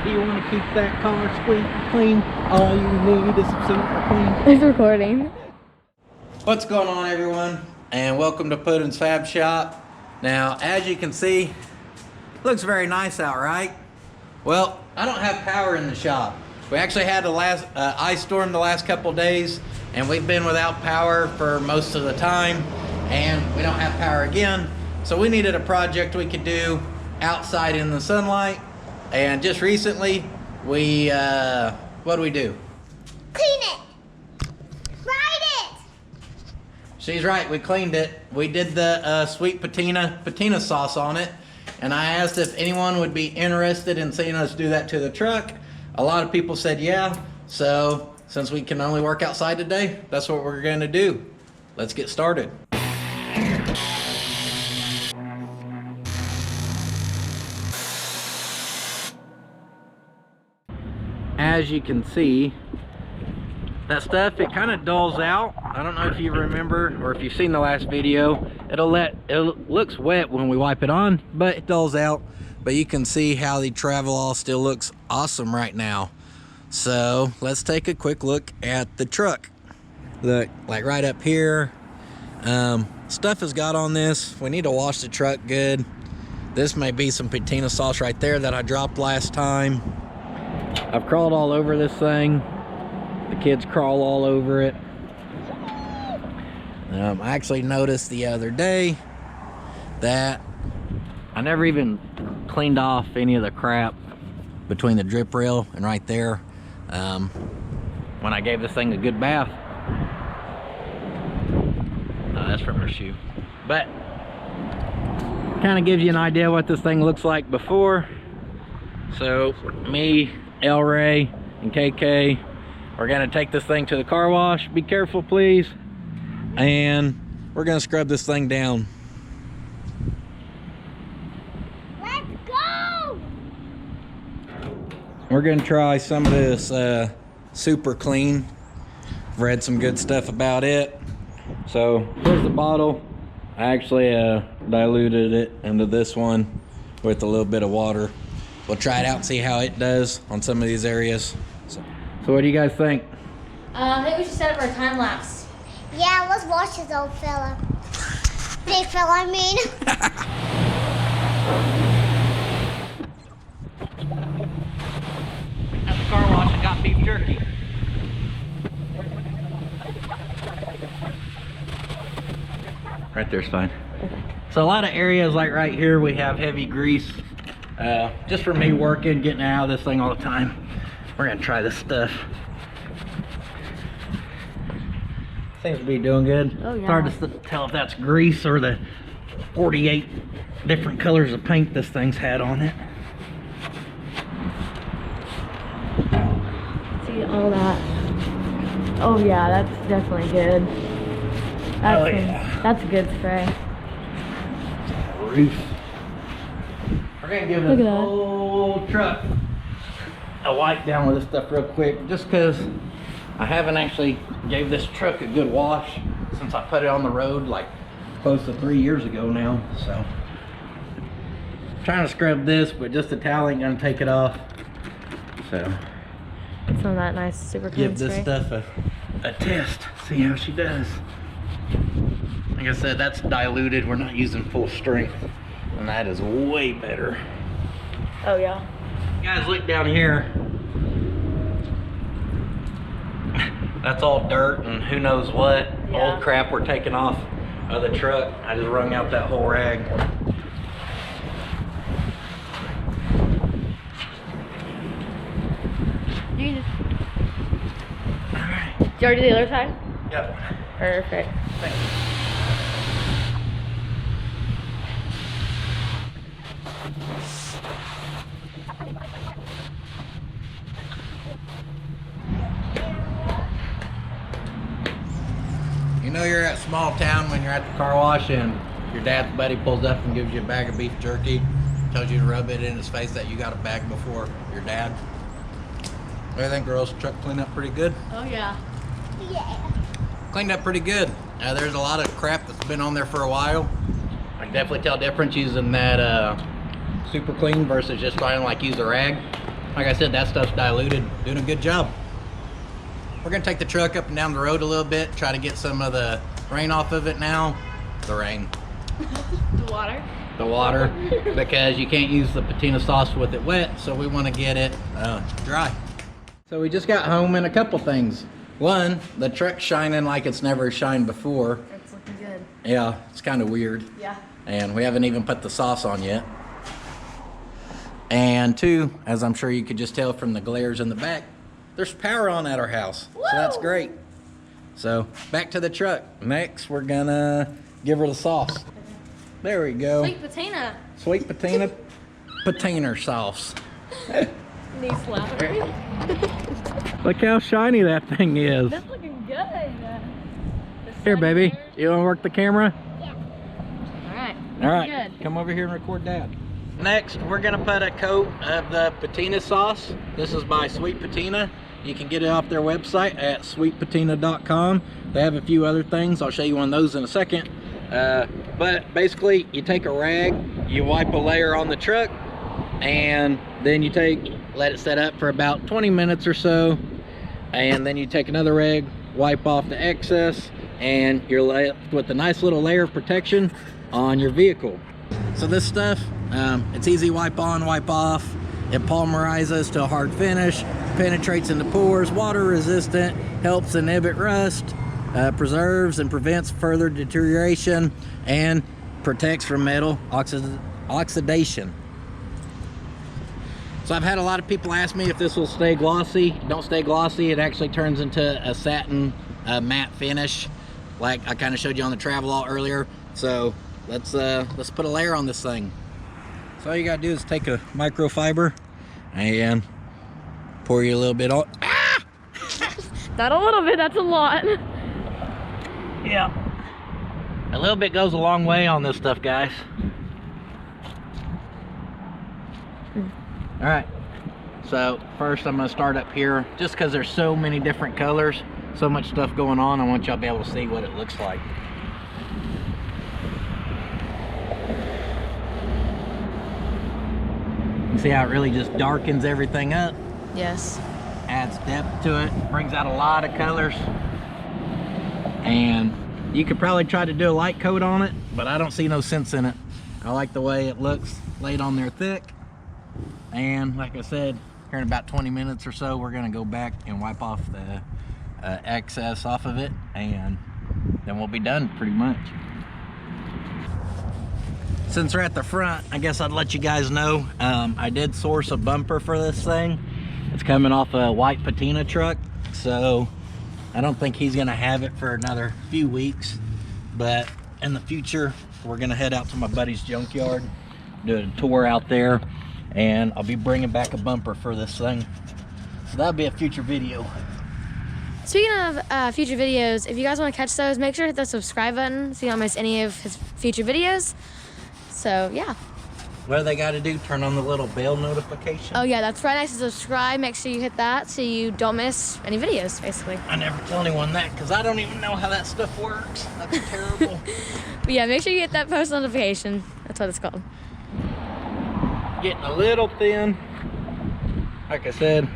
Do you want to keep that car squeaky clean? All you need is some super clean. It's recording. What's going on, everyone? And welcome to Puddin's Fab Shop. Now, as you can see, it looks very nice out, right? Well, I don't have power in the shop. We actually had a ice storm the last couple days, and we've been without power for most of the time, and we don't have power again. So we needed a project we could do outside in the sunlight. And just recently, we, what do we do? Clean it! Ride it! She's right, we cleaned it. We did the Sweet Patina Sauce on it. And I asked if anyone would be interested in seeing us do that to the truck. A lot of people said yeah. So since we can only work outside today, that's what we're gonna do. Let's get started. As you can see, that stuff, it kind of dulls out. I don't know if you remember or if you've seen the last video. It looks wet when we wipe it on, but it dulls out. But you can see how the Travelall still looks awesome right now. So let's take a quick look at the truck. Look, like right up here, stuff has got on this. We need to wash the truck good. This may be some patina sauce right there that I dropped last time. I've crawled all over this thing. The kids crawl all over it. I actually noticed the other day that I never even cleaned off any of the crap between the drip rail and right there when I gave this thing a good bath. That's from her shoe. But kind of gives you an idea what this thing looks like before. So me, El Ray, and KK, we're gonna take this thing to the car wash. Be careful, please. And we're gonna scrub this thing down. Let's go! We're gonna try some of this super clean. I've read some good stuff about it. So here's the bottle. I actually diluted it into this one with a little bit of water. We'll try it out and see how it does on some of these areas. So what do you guys think? I think we should set up our time lapse. Yeah, let's watch this old fella. Big fella, I mean. At the car wash, I got beef jerky. Right there's fine. So a lot of areas like right here, we have heavy grease. Just for me working, getting out of this thing all the time. We're gonna try this stuff. Seems to be doing good. Oh, yeah. It's hard to tell if that's grease or the 48 different colors of paint this thing's had on it. See all that. Oh yeah, that's definitely good. That's a good spray. Roof. We're gonna give this whole truck a wipe down with this stuff real quick, just because I haven't actually gave this truck a good wash since I put it on the road like close to 3 years ago now. So I'm trying to scrub this, but just the towel ain't gonna take it off. So Some of that nice super clean give this spray. stuff a test, see how she does. Like I said, that's diluted. We're not using full strength, and that is way better. Oh yeah. Guys, look down here. That's all dirt and who knows what. Yeah. Old crap we're taking off of the truck. I just wrung out that whole rag. You just... Did you already do the other side? Yep. Perfect. Thanks. You know you're at small town when you're at the car wash and your dad's buddy pulls up and gives you a bag of beef jerky, tells you to rub it in his face that you got a bag before your dad. What do you think, girls? Truck cleaned up pretty good? Oh yeah. Yeah. Cleaned up pretty good. There's a lot of crap that's been on there for a while. I can definitely tell difference using that super clean versus just trying to like use a rag. Like I said, that stuff's diluted, doing a good job. We're gonna take the truck up and down the road a little bit, try to get some of the rain off of it now. The rain. The water. The water, because you can't use the patina sauce with it wet, so we want to get it dry. So we just got home and a couple things. One, the truck's shining like it's never shined before. It's looking good. Yeah, it's kind of weird. Yeah. And we haven't even put the sauce on yet. And two, as I'm sure you could just tell from the glares in the back, there's power on at our house. Woo! So that's great. So back to the truck. Next, we're gonna give her the sauce. There we go. Sweet patina. Sweet patina, patina sauce. Need slathery. Look how shiny that thing is. That's looking good. Here, baby. You want to work the camera? Yeah. All right. Good. Come over here and record Dad. Next, we're gonna put a coat of the patina sauce. This is by Sweet Patina. You can get it off their website at sweetpatina.com. They have a few other things. I'll show you one of those in a second. But basically, you take a rag, you wipe a layer on the truck, and then you let it set up for about 20 minutes or so, and then you take another rag, wipe off the excess, and you're left with a nice little layer of protection on your vehicle. So this stuff, it's easy wipe on, wipe off. It polymerizes to a hard finish, penetrates into pores, water resistant, helps inhibit rust, preserves and prevents further deterioration, and protects from metal oxidation. So I've had a lot of people ask me if this will stay glossy. Don't stay glossy. It actually turns into a satin matte finish, like I kind of showed you on the Travelall earlier. So let's put a layer on this thing. So all you gotta do is take a microfiber and pour you a little bit on. Ah! Not a little bit, that's a lot. Yeah. A little bit goes a long way on this stuff, guys. All right. So first I'm gonna start up here, just because there's so many different colors, so much stuff going on. I want y'all to be able to see what it looks like. You see how it really just darkens everything up? Yes. Adds depth to it, brings out a lot of colors. And you could probably try to do a light coat on it, but I don't see no sense in it. I like the way it looks laid on there thick. And like I said, here in about 20 minutes or so, we're gonna go back and wipe off the excess off of it, and then we'll be done pretty much. Since we're at the front, I guess I'd let you guys know, I did source a bumper for this thing. It's coming off a white patina truck, so I don't think he's gonna have it for another few weeks, but in the future, we're gonna head out to my buddy's junkyard, do a tour out there, and I'll be bringing back a bumper for this thing. So that'll be a future video. Speaking of future videos, if you guys want to catch those, make sure to hit the subscribe button so you don't miss any of his future videos. So yeah. What do they got to do? Turn on the little bell notification? Oh yeah, that's right next to subscribe. Make sure you hit that so you don't miss any videos, basically. I never tell anyone that because I don't even know how that stuff works. That's terrible. But yeah, make sure you hit that post notification. That's what it's called. Getting a little thin. Like I said,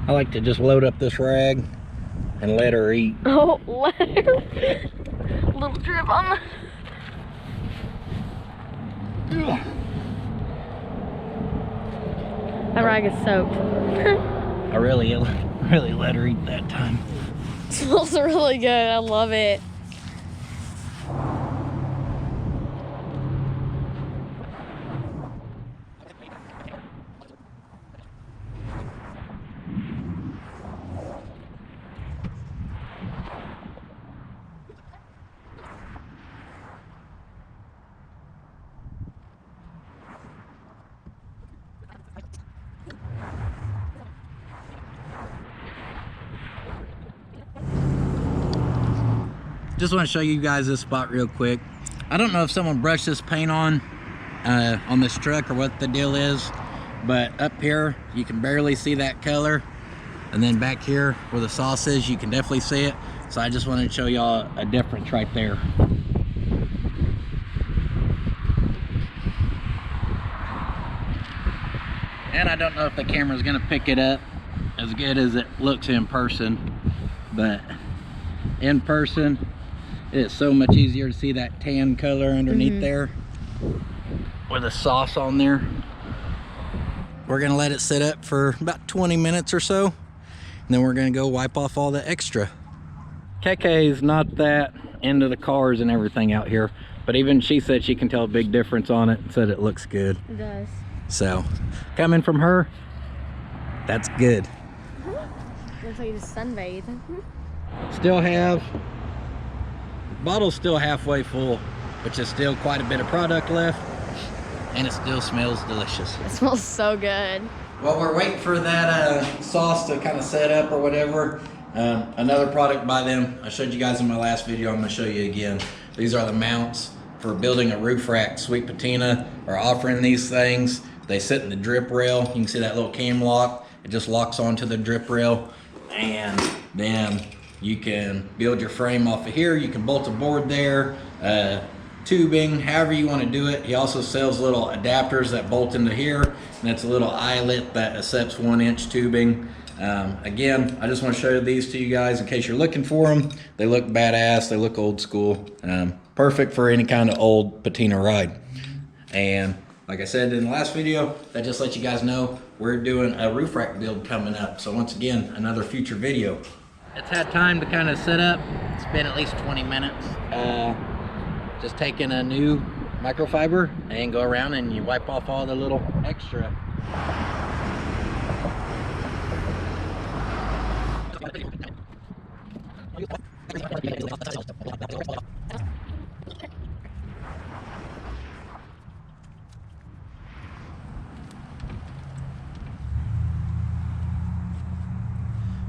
I like to just load up this rag and let her eat. Oh, let her. Little drip on the... That rag is soaked. I really let her eat that time. It smells really good. I love it. Just want to show you guys this spot real quick. I don't know if someone brushed this paint on this truck or what the deal is, but up here you can barely see that color, and then back here where the sauce is you can definitely see it. So I just wanted to show y'all a difference right there. And I don't know if the camera's gonna pick it up as good as it looks in person, but in person it's so much easier to see that tan color underneath there with the sauce on there. We're gonna let it sit up for about 20 minutes or so, and then we're gonna go wipe off all the extra. Keke's not that into the cars and everything out here, but even she said she can tell a big difference on it, said it looks good. It does. So, coming from her, that's good. Looks like you just sunbathe. Still have, bottle's still halfway full, which is still quite a bit of product left, and it still smells delicious. It smells so good. While we're waiting for that sauce to kind of set up or whatever, another product by them, I showed you guys in my last video, I'm gonna show you again. These are the mounts for building a roof rack. Sweet Patina are offering these things. They sit in the drip rail. You can see that little cam lock. It just locks onto the drip rail, and then you can build your frame off of here. You can bolt a board there, tubing, however you want to do it. He also sells little adapters that bolt into here, and it's a little eyelet that accepts 1-inch tubing. Again, I just want to show these to you guys in case you're looking for them. They look badass. They look old school. Perfect for any kind of old patina ride. And like I said in the last video, that just lets you guys know we're doing a roof rack build coming up. So once again, another future video. It's had time to kind of set up. It's been at least 20 minutes. Just taking a new microfiber and go around and you wipe off all the little extra.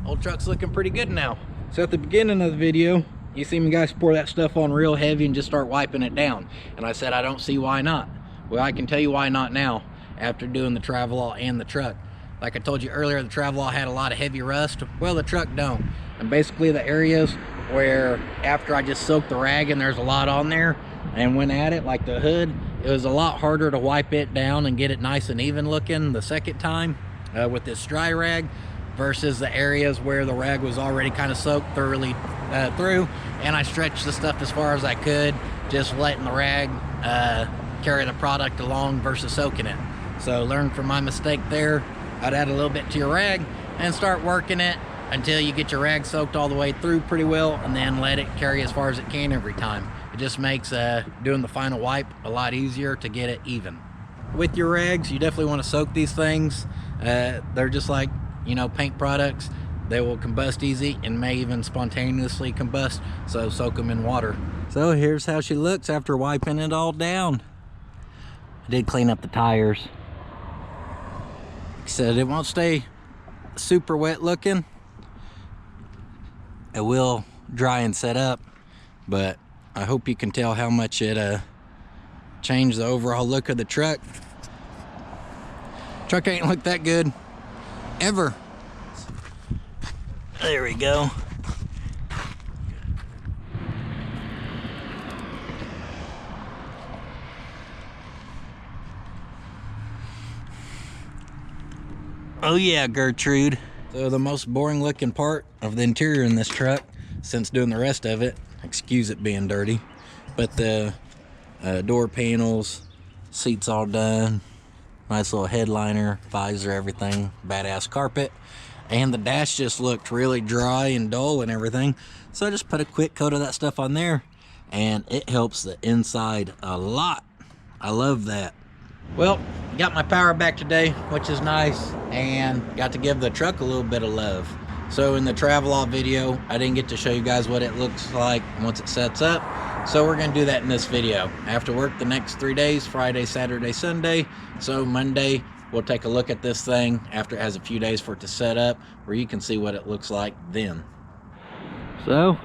Old truck's looking pretty good now. So at the beginning of the video, you see me guys pour that stuff on real heavy and just start wiping it down. And I said, I don't see why not. Well, I can tell you why not now, after doing the Travelall and the truck. Like I told you earlier, the Travelall had a lot of heavy rust. Well, the truck don't. And basically the areas where after I just soaked the rag and there's a lot on there and went at it, like the hood, it was a lot harder to wipe it down and get it nice and even looking the second time with this dry rag, versus the areas where the rag was already kind of soaked thoroughly through, and I stretched the stuff as far as I could, just letting the rag carry the product along versus soaking it. So learn from my mistake there. I'd add a little bit to your rag and start working it until you get your rag soaked all the way through pretty well, and then let it carry as far as it can every time. It just makes doing the final wipe a lot easier to get it even. With your rags, you definitely want to soak these things. They're just like, you know, paint products. They will combust easy and may even spontaneously combust, so soak them in water. So here's how she looks after wiping it all down. I did clean up the tires. Like I said, it won't stay super wet looking. It will dry and set up, but I hope you can tell how much it changed the overall look of the truck. Truck ain't looked that good ever. There we go. Oh yeah, Gertrude. So the most boring looking part of the interior in this truck, since doing the rest of it, excuse it being dirty, but the door panels, seats all done, nice little headliner, visor, everything, badass carpet, and the dash just looked really dry and dull and everything. So I just put a quick coat of that stuff on there, and it helps the inside a lot. I love that. Well, got my power back today, which is nice, and got to give the truck a little bit of love. So in the Travelall video, I didn't get to show you guys what it looks like once it sets up, so we're gonna do that in this video. I have to work the next 3 days, Friday, Saturday, Sunday, so Monday we'll take a look at this thing after it has a few days for it to set up, where you can see what it looks like then. So,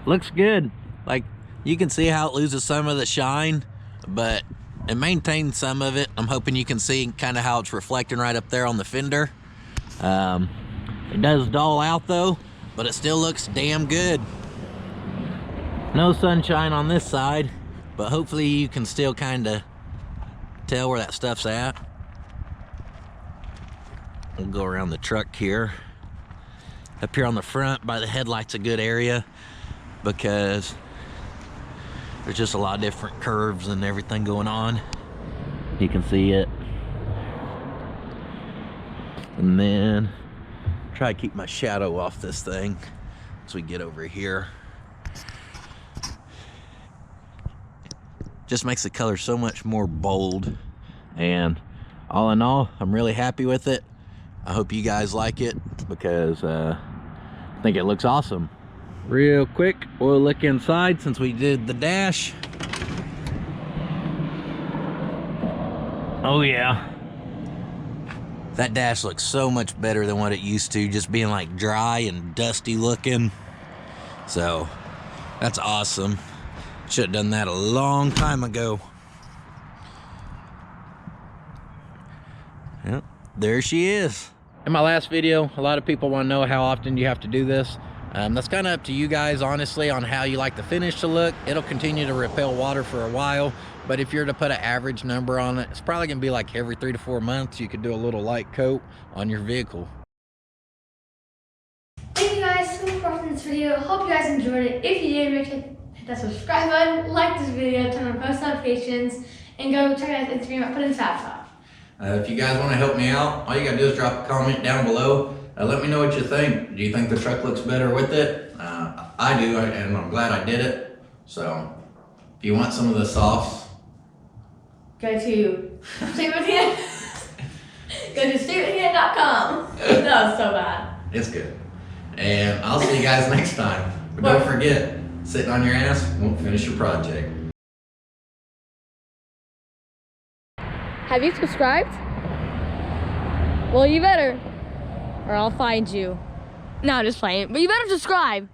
looks good. Like, you can see how it loses some of the shine, but it maintains some of it. I'm hoping you can see kind of how it's reflecting right up there on the fender. It does dull out though, but it still looks damn good. No sunshine on this side, but hopefully you can still kind of tell where that stuff's at. We'll go around the truck here. Up here on the front by the headlights, a good area because there's just a lot of different curves and everything going on. You can see it. And then try to keep my shadow off this thing as we get over here. Just makes the color so much more bold. And all in all, I'm really happy with it. I hope you guys like it because I think it looks awesome. Real quick, we'll look inside since we did the dash. Oh yeah. That dash looks so much better than what it used to, just being like dry and dusty looking. So that's awesome. Should have done that a long time ago. Yep, there she is. In my last video, a lot of people want to know how often you have to do this. That's kind of up to you guys, honestly, on how you like the finish to look. It'll continue to repel water for a while, but if you're to put an average number on it, it's probably gonna be like every 3 to 4 months you could do a little light coat on your vehicle. Thank you guys so much for watching this video. Hope you guys enjoyed it. If you did, make sure to hit that subscribe button, like this video, turn on post notifications, and go check out his Instagram at Puddin Sauce. If you guys want to help me out, all you gotta do is drop a comment down below. Let me know what you think. Do you think the truck looks better with it? I do, and I'm glad I did it. So, if you want some of the sauce, Go to Sweet Patina. Go to sweetpatina.com. That was so bad. it's good. And I'll see you guys next time. But don't forget, sitting on your ass won't finish your project. Have you subscribed? Well, you better, or I'll find you. No, just playing. But you better subscribe.